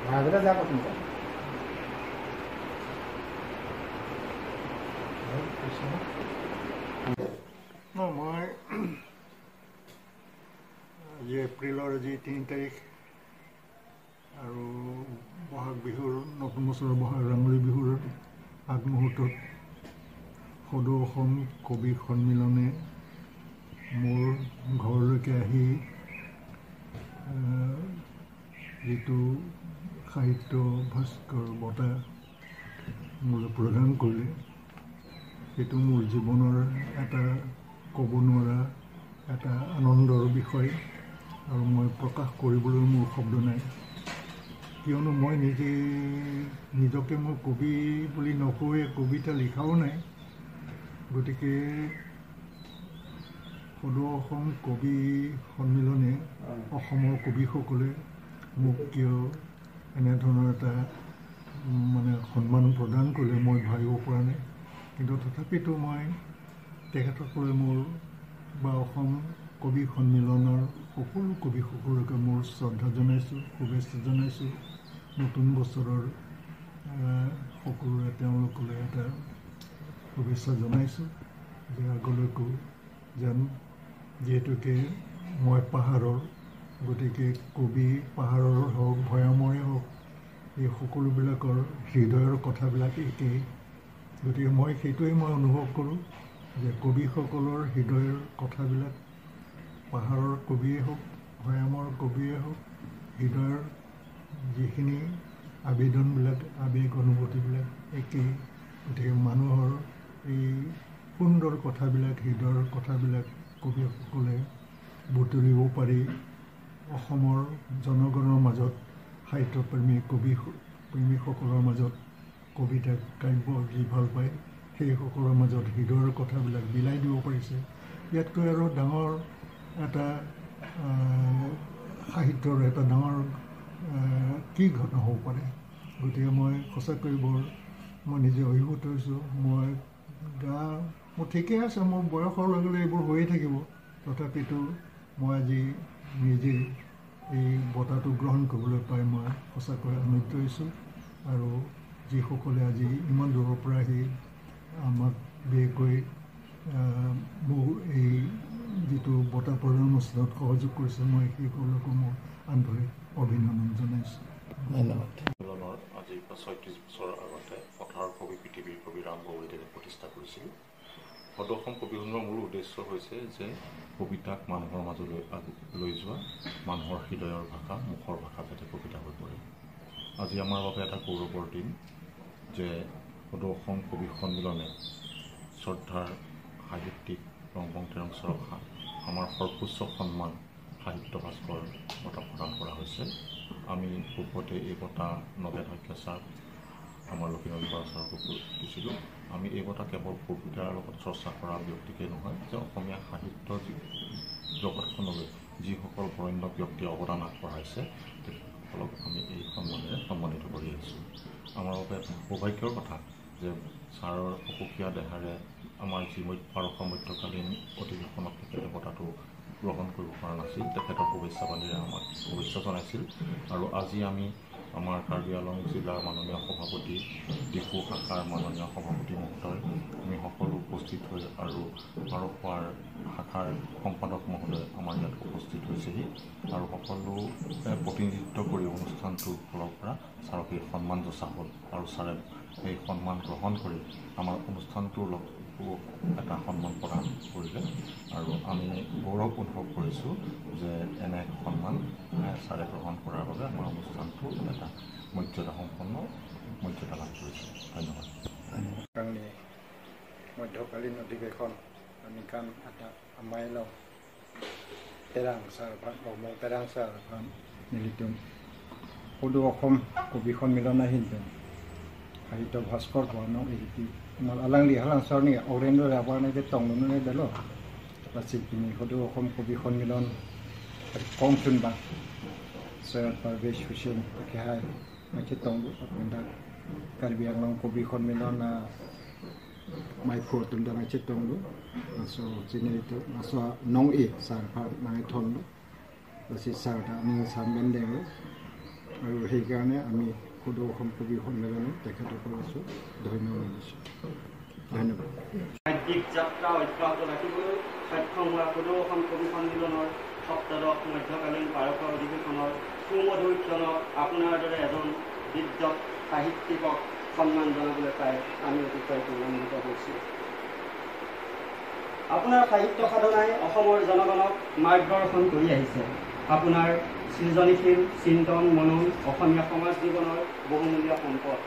Ada siapa tuh? মই আজি এপ্ৰিলৰ আজি 3 তাৰিখ আৰু বহাগ বিহুৰ নতুন বছৰৰ বহাগ ৰঙালী বিহুৰ আগমুহূৰ্তত সদৌ অসম কবি সন্মিলনে মোৰ ঘৰলৈকে আহি যিটো সাহিত্য ভাস্কৰ বঁটা মোলৈ প্ৰদান কৰিলে সেইটো মোৰ জীৱনৰ এটা ক'ব নোৱাৰা এটা আনন্দৰ বিষয় আৰু মই প্ৰকাশ কৰিবলৈ মোৰ শব্দ নাই কিয়নো মই নিজকে মই কবি বুলি নকৈয়ে কবিতা লিখাও নাই গতিকে সদৌ অসম কবি সন্মিলনে অসমৰ কবিসকলে মোক কিয় এনেধৰণৰ এটা মানে সন্মান প্ৰদান কৰিলে মই ভাবিব পৰা নাই কিন্তু তথাপিতো মই তেখেতসকলে মোৰ বা অসম কবি সন্মিলনৰ সকলো কবিসকলকে মোৰ শ্ৰদ্ধা জনাইছোঁ শুভেচ্ছা জনাইছোঁ নতুন বছৰৰ সকলোৰে তেওঁলোকলৈ এটা শুভেচ্ছা জনাইছোঁ যে আগলৈকো যেন যিহেতুকে মই পাহাৰৰ গতিকে কবি পাহাৰৰ হওক ভৈয়ামৰে হওক এই সকলোবিলাকৰ হৃদয়ৰ কথাবিলাক একেই গতিকে মই সেইটোৱেই মই অনুভৱ কৰোঁ যে কবিসকলৰ হৃদয়ৰ কথাবিলাক পাহাৰৰ কবিয়ে হওক ভৈয়ামৰ কবিয়ে হওক হৃদয়ৰ যিখিনি আবেদনবিলাক আৱেগ অনুভূতিবিলাক একেই গতিকে মানুহৰ এই সুন্দৰ কথাবিলাক হৃদয়ৰ কথাবিলাক কবিসকলে বুটলিব পাৰি অসমৰ জনগণৰ মাজত সাহিত্যপ্ৰেমী প্ৰেমীসকলৰ মাজত কবিতা কাব্য যি ভাল পায় সেইসকলৰ মাজত হৃদয়ৰ কথাবিলাক বিলাই দিব পাৰিছে ইয়াতকৈ আৰু ডাঙৰ এটা সাহিত্যৰ এটা ডাঙৰ কি ঘটনা হ'ব পাৰে গতিকে মই সঁচাকৈ মই নিজে অভিভূত হৈছোঁ মোৰ ঠিকেই আছে মোৰ বয়সৰ লগে লগে এইবোৰ হৈয়ে থাকিব তথাপিতো মই আজি নিজে এই বঁটাটো গ্ৰহণ কৰিবলৈ পাই মই সঁচাকৈ আনন্দিত হৈছোঁ আৰু যিসকলে আজি ইমান দূৰৰ পৰা আহি আমাক বিশেষকৈ মোৰ এই যিটো বঁটা প্ৰদান অনুষ্ঠানত সহযোগ কৰিছে মই সেইসকলকো মই আন্তৰিক অভিনন্দন জনাইছোঁ ধন্যবাদ আজি ৩৬ বছৰ আগতে পথাৰৰ কবি পৃথিৱীৰ কবি ৰাম গগৈদেৱে প্ৰতিষ্ঠা কৰিছিল সদৌ অসম কবি সন্মিলনৰ মূল উদ্দেশ্য হৈছে যে কবিতাক মানুহৰ মাজলৈ লৈ যোৱা মানুহৰ হৃদয়ৰ ভাষা মুখৰ ভাষা যাতে কবিতা হৈ পৰে আজি আমাৰ বাবে এটা গৌৰৱৰ দিন যে সদৌ অসম কবি সন্মিলনে শ্ৰদ্ধাৰ সাহিত্যিক ৰংবং তেৰং চৰকা আমাৰ সৰ্বোচ্চ সন্মান সাহিত্য ভাস্কৰ বঁটা প্ৰদান কৰা হৈছে আমি পূৰ্বতে এই বঁটা নবেধাখ্য ছাৰ আমাৰ লক্ষীনাথ বৰা ছাৰকো দিছিলোঁ আমি এই বঁটা কেৱল কবিতাৰ লগত চৰ্চা কৰা ব্যক্তিকে নহয় যে অসমীয়া সাহিত্য জগতখনলৈ যিসকল বৰেণ্য ব্যক্তিয়ে অৱদান আগবঢ়াইছে তেখেতসকলক আমি এই সন্মানেৰে সন্মানিত কৰি আহিছোঁ আমাৰ বাবে সৌভাগ্যৰ কথা যে ছাৰৰ অসুখীয়া দেহাৰে আমাৰ যি মধ্যকালীন অধিৱেশনত তেখেতে বঁটাটো গ্ৰহণ কৰিব পৰা নাছিল তেখেতৰ শুভেচ্ছা বাণীৰে আমাক শুভেচ্ছা জনাইছিল আৰু আজি আমি আমাৰ কাৰ্বি আংলং জিলাৰ মাননীয় সভাপতি ডিফু শাখাৰ মাননীয় সভাপতি মহোদয় আমি সকলো উপস্থিত হৈ আৰু ভাৰতৱাৰ শাখাৰ সম্পাদক মহোদয় আমাৰ ইয়াত উপস্থিত হৈছেহি আৰু সকলো প্ৰতিনিধিত্ব কৰি অনুষ্ঠানটোৰ ফালৰ পৰা ছাৰক এই সন্মান যচা হ'ল আৰু ছাৰে এই সন্মান গ্ৰহণ কৰি আমাৰ অনুষ্ঠানটোৰ লগত এটা সন্মান প্ৰদান কৰিলে আৰু আমি গৌৰৱ অনুভৱ কৰিছোঁ যে এনে সন্মান ছাৰে গ্ৰহণ কৰাৰ বাবে আমাৰ অনুষ্ঠানটো এটা মৰ্যাদাসম্পন্ন মৰ্যাদা লাভ কৰিছে ধন্যবাদ মধ্যকালীন অধিৱেশন আমি কাম এটা আমাই লওঁ তেৰাং ছাৰ ৰংবং তেৰাং ছাৰ মিলিত সদৌ অসম কবি সন্মিলন আহিল সাহিত্য ভাস্কৰ ভৰণৰ এই mal alang li halang sar ni orendo la ba na de tong no ne de lo pa si ni hodo khom ko bi khon milon kong chun ba sar par ve shushim ke hai ma che tong bu pa da kar bi ang ko bi khon milon na mai pho tun da ma che tong bu so chini to na so nong e sar pa na thon ba si sar da ni sam ben de আৰু সেইকাৰণে আমি সদৌ অসম কবি সন্মিলনত তেখেতসকল আছোঁ ধন্যবাদ দিছোঁ ধন্যবাদ সাহিত্যিক যাত্ৰা অব্যাহত ৰাখিবলৈ সক্ষম হোৱা সদৌ অসম কবি সন্মিলনৰ সপ্তদশ মধ্যকালীন বাৰ্ষিক অধিৱেশনৰ সুমধুৰ ক্ষণত আপোনাৰ দৰে এজন বিদ্বত সাহিত্যিকক সন্মান জনাবলৈ পাই আমি অতিশয় গৌৰৱান্বিত হৈছোঁ। আপোনাৰ সাহিত্য সাধনাই অসমৰ জনগণক মাৰ্গদৰ্শন কৰি আহিছে। আপোনাৰ সৃজনীশীল চিন্তন মনন অসমীয়া সমাজ জীৱনৰ বহুমূলীয়া সম্পদ।